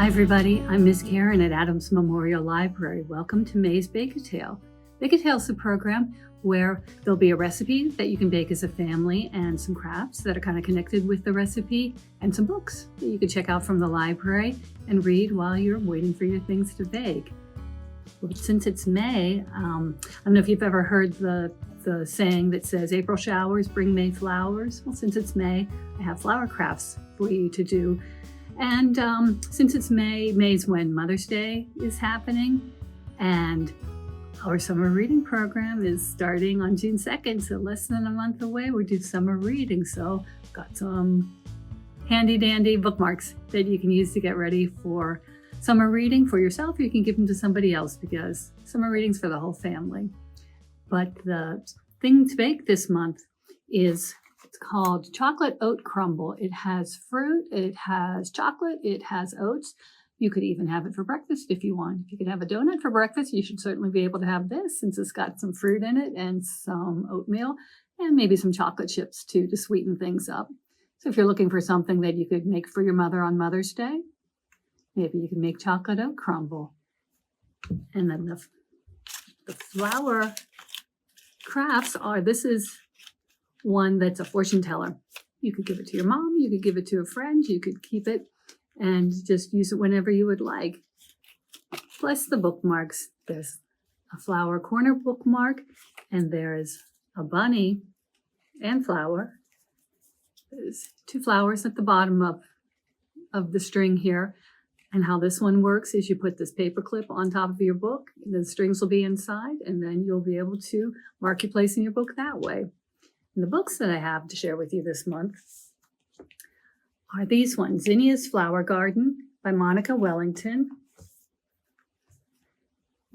everybody, I'm Miss Karen at Adams Memorial Library. Welcome to May's Bake-A-Tale. Bake-A-Tale is a program where there'll be a recipe that you can bake as a family and some crafts that are kind of connected with the recipe and some books that you can check out from the library and read while you're waiting for your things to bake. Well, since it's May, I don't know if you've ever heard the saying that says April showers bring May flowers. Well, since it's May, I have flower crafts for you to do. And since it's May's when Mother's Day is happening, and our summer reading program is starting on June 2nd, so less than a month away, we do summer reading. So I've got some handy dandy bookmarks that you can use to get ready for summer reading for yourself. You can give them to somebody else because summer reading's for the whole family. But the thing to bake this month is it's called Chocolate Oat Crumble. It has fruit, it has chocolate, it has oats. You could even have it for breakfast if you want. If you could have a donut for breakfast, you should certainly be able to have this since it's got some fruit in it and some oatmeal and maybe some chocolate chips too to sweeten things up. So if you're looking for something that you could make for your mother on Mother's Day, maybe you can make chocolate oat crumble. And then the flower crafts are, this is one that's a fortune teller. You could give it to your mom, you could give it to a friend, you could keep it and just use it whenever you would like. Plus the bookmarks. There's a flower corner bookmark, and there's a bunny and flower. There's two flowers at the bottom of the string here. And how this one works is you put this paper clip on top of your book, the strings will be inside, and then you'll be able to mark your place in your book that way. And the books that I have to share with you this month are these ones. Zinnia's Flower Garden by Monica Wellington.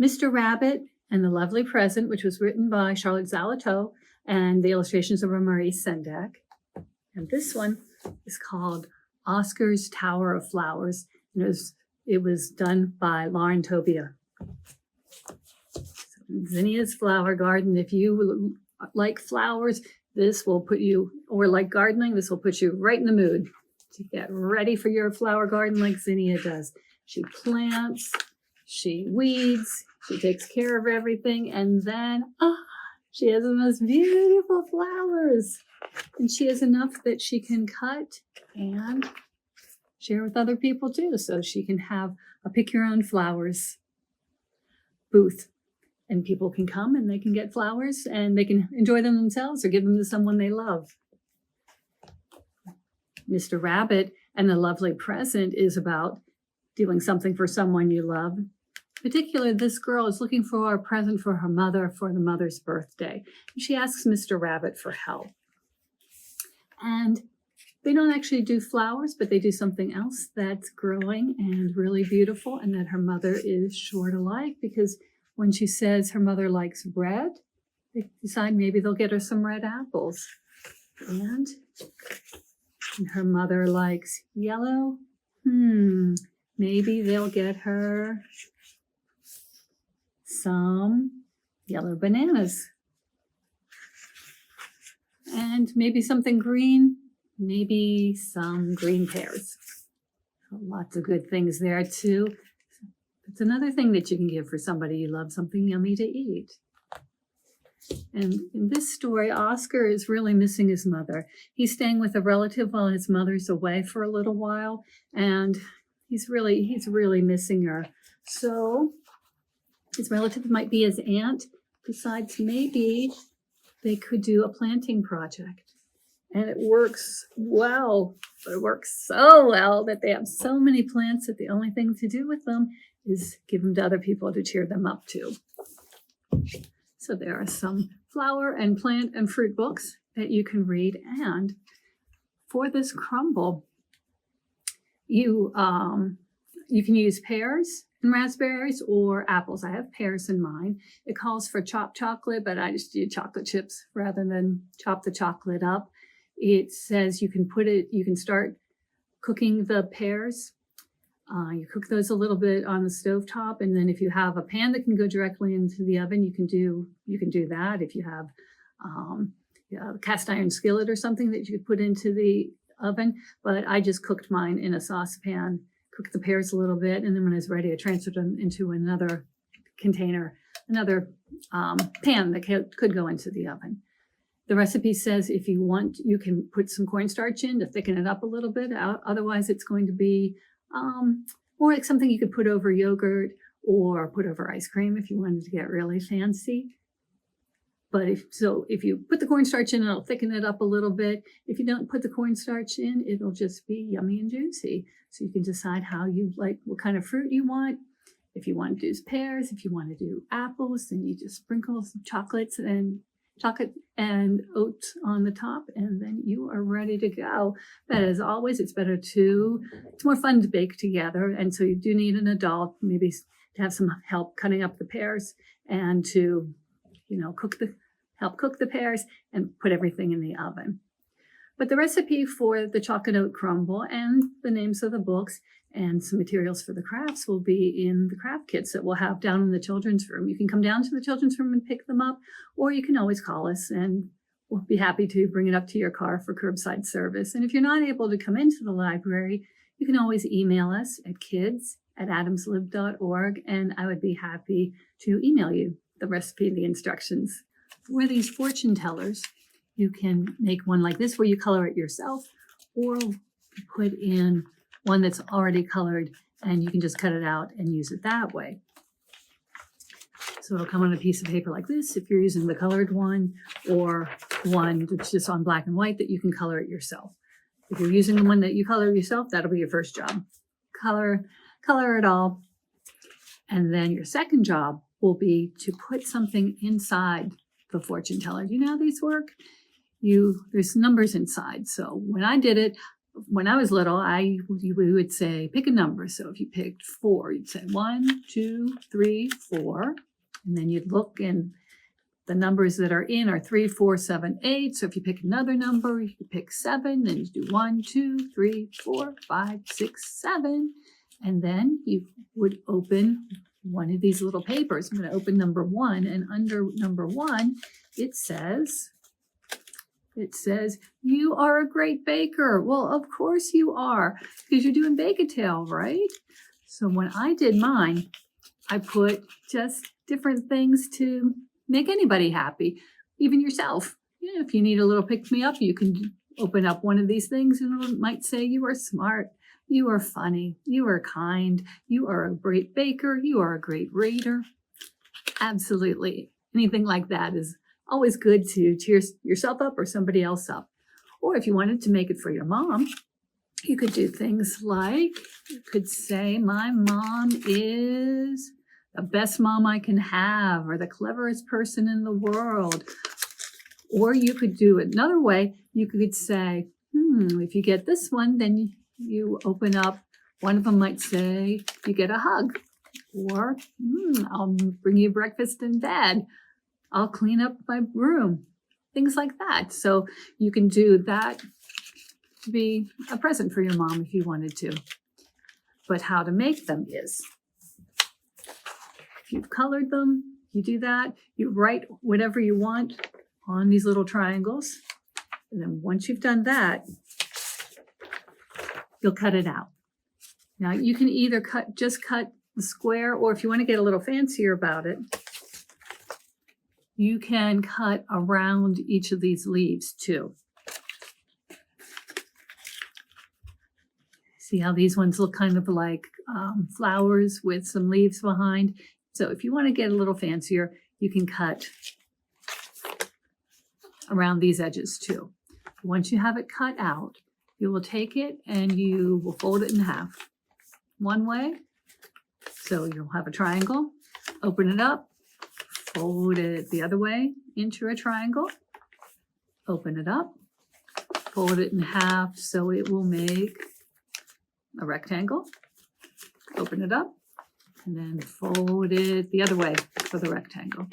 Mr. Rabbit and the Lovely Present, which was written by Charlotte Zalato, and the illustrations are by Maurice Sendak. And this one is called Oscar's Tower of Flowers. And it was done by Lauren Tobia. Zinnia's Flower Garden. If you like flowers, this will put you, or like gardening, this will put you right in the mood to get ready for your flower garden like Zinnia does. She plants, she weeds, she takes care of everything, and then she has the most beautiful flowers. And she has enough that she can cut and share with other people too. So she can have a pick your own flowers booth. And people can come and they can get flowers and they can enjoy them themselves or give them to someone they love. Mr. Rabbit and the Lovely Present is about doing something for someone you love. Particularly, this girl is looking for a present for her mother for the mother's birthday. She asks Mr. Rabbit for help. And they don't actually do flowers, but they do something else that's growing and really beautiful and that her mother is sure to like, because when she says her mother likes red, they decide maybe they'll get her some red apples. And her mother likes yellow. Maybe they'll get her some yellow bananas. And maybe something green, maybe some green pears. Lots of good things there too. It's another thing that you can give for somebody you love, something yummy to eat. And in this story, Oscar is really missing his mother. He's staying with a relative while his mother's away for a little while, and he's really missing her. So his relative might be his aunt. Besides, maybe they could do a planting project. And it works well, but it works so well that they have so many plants that the only thing to do with them is give them to other people to cheer them up too. So there are some flower and plant and fruit books that you can read. And for this crumble, you can use pears and raspberries or apples. I have pears in mine. It calls for chopped chocolate, but I just do chocolate chips rather than chop the chocolate up. It says you can start cooking the pears. You cook those a little bit on the stovetop, and then if you have a pan that can go directly into the oven, you can do that. If you have a cast iron skillet or something that you could put into the oven, but I just cooked mine in a saucepan cook the pears a little bit, and then when it's ready, I transfer them into another container, another pan that could go into the oven. The recipe says if you want, you can put some cornstarch in to thicken it up a little bit. Otherwise, it's going to be more like something you could put over yogurt or put over ice cream if you wanted to get really fancy. But if you put the cornstarch in, it'll thicken it up a little bit. If you don't put the cornstarch in, it'll just be yummy and juicy. So you can decide how you like, what kind of fruit you want. If you want to do pears, if you want to do apples, then you just sprinkle some chocolate and oats on the top, and then you are ready to go. But as always, it's more fun to bake together. And so you do need an adult, maybe to have some help cutting up the pears and to, help cook the pears and put everything in the oven. But the recipe for the chocolate oat crumble and the names of the books and some materials for the crafts will be in the craft kits that we'll have down in the children's room. You can come down to the children's room and pick them up, or you can always call us and we'll be happy to bring it up to your car for curbside service. And if you're not able to come into the library, you can always email us at kids@adamslive.org, and I would be happy to email you the recipe and the instructions. For these fortune tellers, you can make one like this where you color it yourself, or put in one that's already colored and you can just cut it out and use it that way. So it'll come on a piece of paper like this if you're using the colored one, or one that's just on black and white that you can color it yourself. If you're using the one that you color yourself, that'll be your first job. Color it all. And then your second job will be to put something inside the fortune teller. Do you know how these work? There's numbers inside. So when I did it, when I was little, we would say, pick a number. So if you picked 4, you'd say 1, 2, 3, 4. And then you'd look, and the numbers that are in are 3, 4, 7, 8. So if you pick another number, you could pick 7. Then you do 1, 2, 3, 4, 5, 6, 7. And then you would open one of these little papers. I'm going to open number 1. And under number 1, it says, you are a great baker. Well, of course you are, because you're doing Bake-A-Tale, right? So when I did mine, I put just different things to make anybody happy, even yourself. If you need a little pick-me-up, you can open up one of these things and it might say you are smart, you are funny, you are kind, you are a great baker, you are a great reader. Absolutely. Anything like that is always good to cheer yourself up or somebody else up. Or if you wanted to make it for your mom, you could do things like, you could say, my mom is the best mom I can have, or the cleverest person in the world. Or you could do it another way. You could say, if you get this one, then you open up. One of them might say, you get a hug. Or, I'll bring you breakfast in bed. I'll clean up my room. Things like that. So you can do that to be a present for your mom if you wanted to. But how to make them is, if you've colored them, you do that. You write whatever you want on these little triangles. And then once you've done that, you'll cut it out. Now you can either cut the square, or if you want to get a little fancier about it, you can cut around each of these leaves too. See how these ones look kind of like flowers with some leaves behind? So if you want to get a little fancier, you can cut around these edges too. Once you have it cut out, you will take it and you will fold it in half. One way, so you'll have a triangle, open it up, fold it the other way into a triangle, open it up, fold it in half so it will make a rectangle, open it up, and then fold it the other way for the rectangle,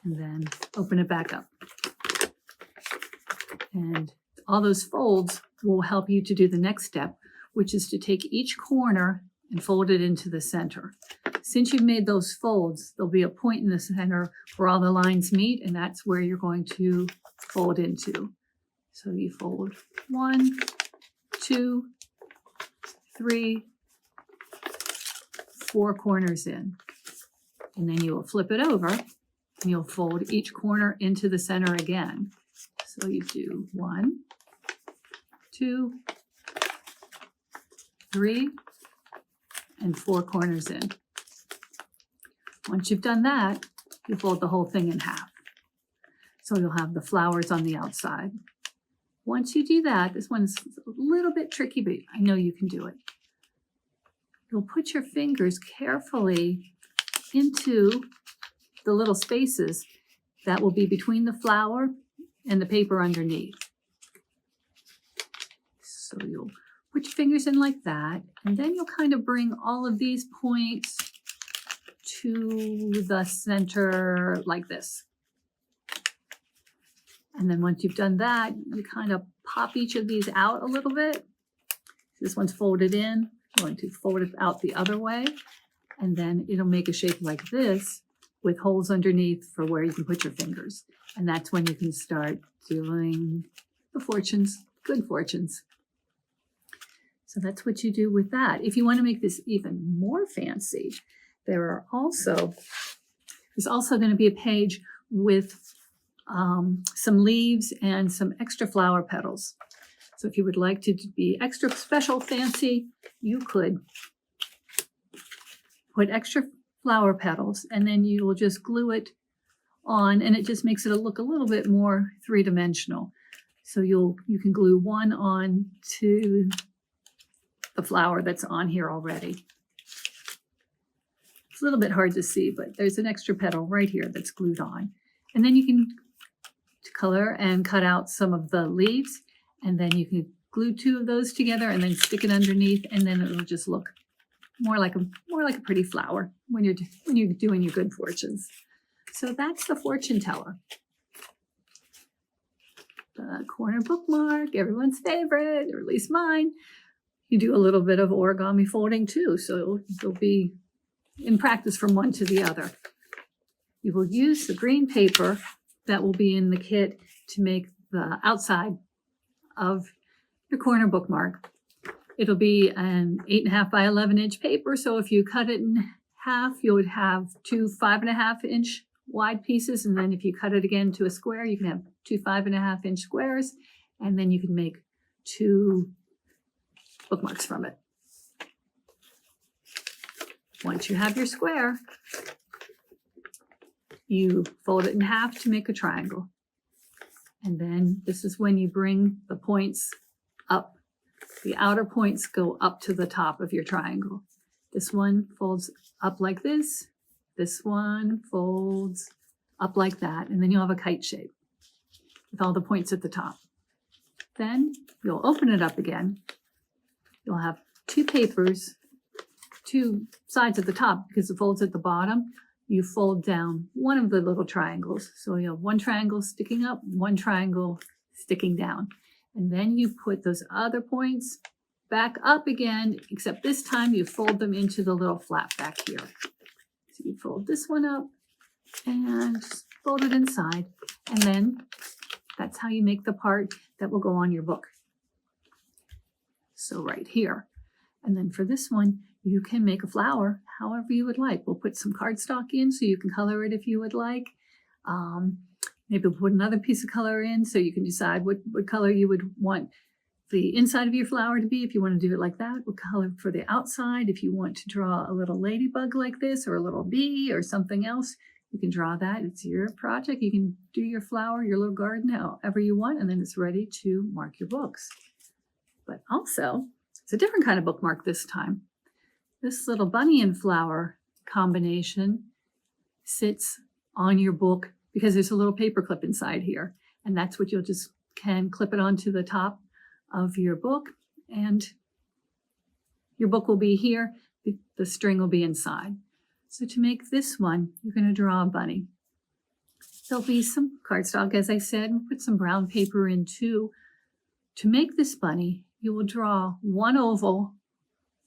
and then open it back up. And all those folds will help you to do the next step, which is to take each corner and fold it into the center. Since you've made those folds, there'll be a point in the center where all the lines meet, and that's where you're going to fold into. So you fold 1, 2, 3, 4 corners in. And then you will flip it over and you'll fold each corner into the center again. So you do 1, 2, 3, and 4 corners in. Once you've done that, you fold the whole thing in half. So you'll have the flowers on the outside. Once you do that, this one's a little bit tricky, but I know you can do it. You'll put your fingers carefully into the little spaces that will be between the flower and the paper underneath. So you'll put your fingers in like that, and then you'll kind of bring all of these points to the center like this. And then once you've done that, you kind of pop each of these out a little bit. This one's folded in. I'm going to fold it out the other way, and then it'll make a shape like this with holes underneath for where you can put your fingers. And that's when you can start doing the fortunes, good fortunes. So that's what you do with that. If you want to make this even more fancy, there's also going to be a page with some leaves and some extra flower petals. So if you would like to be extra special fancy, you could put extra flower petals and then you will just glue it on, and it just makes it look a little bit more three-dimensional. So you can glue one on to the flower that's on here already. It's a little bit hard to see, but there's an extra petal right here that's glued on. And then you can color and cut out some of the leaves, and then you can glue 2 of those together and then stick it underneath, and then it'll just look more like a pretty flower when you're doing your good fortunes. So that's the fortune teller. The corner bookmark, everyone's favorite, or at least mine. You do a little bit of origami folding too, so you'll be in practice from one to the other. You will use the green paper that will be in the kit to make the outside of your corner bookmark. It'll be an 8.5 by 11 inch paper, so if you cut it in half, you would have 2 5.5 inch wide pieces, and then if you cut it again to a square, you can have 2 5.5 inch squares, and then you can make 2 bookmarks from it. Once you have your square, you fold it in half to make a triangle. And then this is when you bring the points up. The outer points go up to the top of your triangle. This one folds up like this. This one folds up like that. And then you'll have a kite shape with all the points at the top. Then you'll open it up again. You'll have 2 papers, 2 sides at the top because it folds at the bottom. You fold down one of the little triangles. So you have 1 triangle sticking up, 1 triangle sticking down. And then you put those other points back up again, except this time you fold them into the little flap back here. So you fold this one up and fold it inside. And then that's how you make the part that will go on your book. So right here. And then for this one, you can make a flower however you would like. We'll put some cardstock in so you can color it if you would like. Maybe we'll put another piece of color in so you can decide what color you would want the inside of your flower to be. If you want to do it like that, what color for the outside. If you want to draw a little ladybug like this or a little bee or something else, you can draw that. It's your project. You can do your flower, your little garden, however you want, and then it's ready to mark your books. But also, it's a different kind of bookmark this time. This little bunny and flower combination sits on your book because there's a little paper clip inside here. And that's what you'll just can clip it onto the top of your book. And your book will be here. The string will be inside. So to make this one, you're going to draw a bunny. There'll be some cardstock, as I said, and put some brown paper in too. To make this bunny, you will draw 1 oval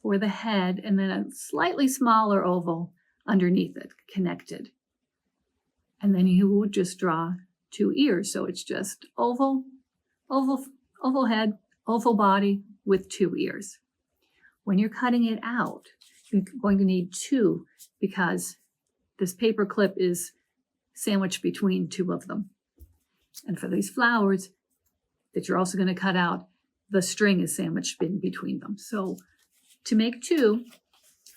for the head and then a slightly smaller oval underneath it, connected. And then you will just draw 2 ears. So it's just oval head, oval body with 2 ears. When you're cutting it out, you're going to need two because this paper clip is sandwiched between two of them. And for these flowers that you're also going to cut out, the string is sandwiched in between them. So to make two,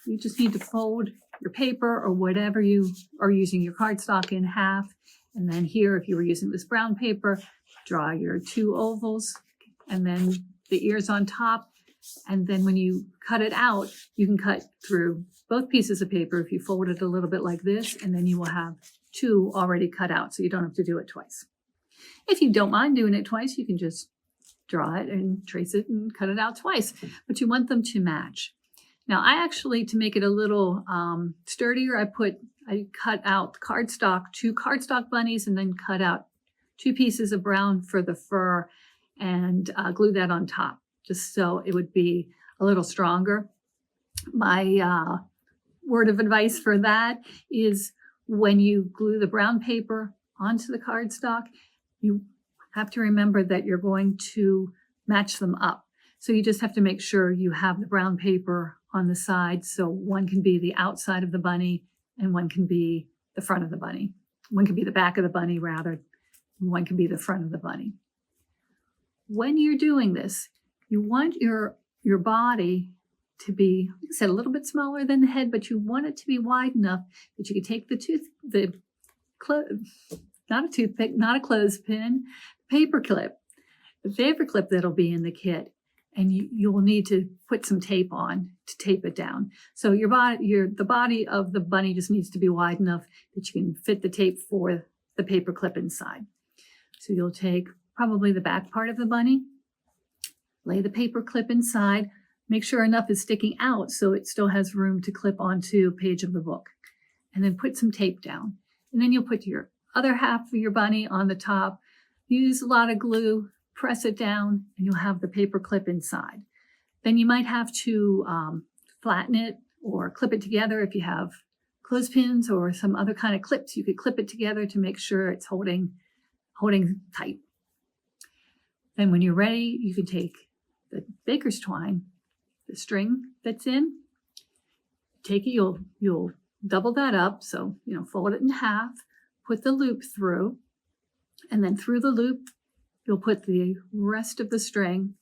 you just need to fold your paper or whatever you are using your cardstock in half. And then here, if you were using this brown paper, draw your two ovals and then the ears on top. And then when you cut it out, you can cut through both pieces of paper if you fold it a little bit like this, and then you will have two already cut out, so you don't have to do it twice. If you don't mind doing it twice, you can just draw it and trace it and cut it out twice, but you want them to match. Now, I actually, to make it a little sturdier, I cut out cardstock, two cardstock bunnies, and then cut out two pieces of brown for the fur and glue that on top, just so it would be a little stronger. My word of advice for that is when you glue the brown paper onto the cardstock, you have to remember that you're going to match them up. So you just have to make sure you have the brown paper on the side. So one can be the outside of the bunny and one can be the front of the bunny. One can be the back of the bunny rather. One can be the front of the bunny. When you're doing this, you want your body to be, like I said, a little bit smaller than the head, but you want it to be wide enough that you can take not a toothpick, not a clothespin, paper clip, the paper clip that'll be in the kit, and you will need to put some tape on to tape it down. So the body of the bunny just needs to be wide enough that you can fit the tape for the paper clip inside. So you'll take probably the back part of the bunny, lay the paper clip inside, make sure enough is sticking out so it still has room to clip onto a page of the book, and then put some tape down. And then you'll put your other half of your bunny on the top, use a lot of glue, press it down, and you'll have the paper clip inside. Then you might have to flatten it or clip it together. If you have clothespins or some other kind of clips, you could clip it together to make sure it's holding tight. Then when you're ready, you can take the baker's twine, the string that's in, take it, you'll double that up. So, fold it in half, put the loop through, and then through the loop, you'll put the rest of the string.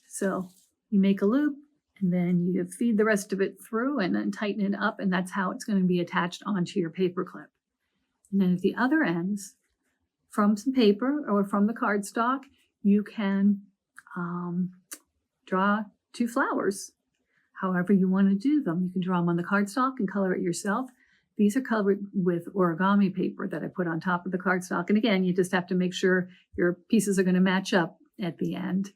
So you make a loop and then you feed the rest of it through and then tighten it up, and that's how it's going to be attached onto your paper clip. And then at the other ends, from some paper or from the cardstock, you can draw two flowers. However you want to do them. You can draw them on the cardstock and color it yourself. These are colored with origami paper that I put on top of the cardstock. And again, you just have to make sure your pieces are going to match up at the end.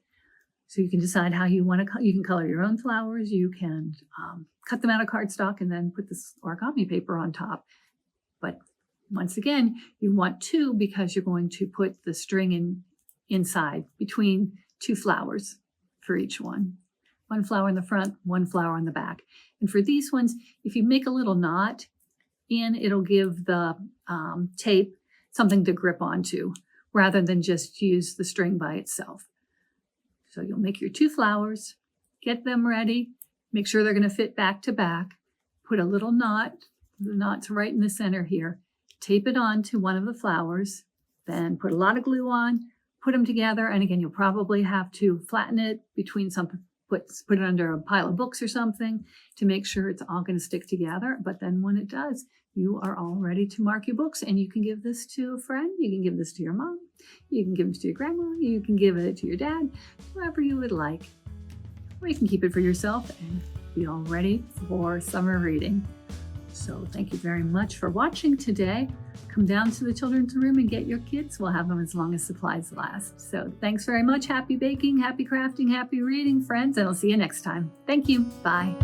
So you can decide how you want to, you can color your own flowers. You can cut them out of cardstock and then put this origami paper on top. But once again, you want two because you're going to put the string inside between two flowers for each one. One flower in the front, one flower in the back. And for these ones, if you make a little knot in, it'll give the tape something to grip onto rather than just use the string by itself. So you'll make your two flowers, get them ready, make sure they're going to fit back to back, put a little knot, the knot's right in the center here, tape it on to one of the flowers, then put a lot of glue on, put them together, and again, you'll probably have to flatten it between something, put it under a pile of books or something to make sure it's all going to stick together. But then when it does, you are all ready to mark your books, and you can give this to a friend, you can give this to your mom, you can give it to your grandma, you can give it to your dad, whoever you would like. Or you can keep it for yourself and be all ready for summer reading. So thank you very much for watching today. Come down to the children's room and get your kits. We'll have them as long as supplies last. So thanks very much. Happy baking, happy crafting, happy reading, friends, and I'll see you next time. Thank you. Bye.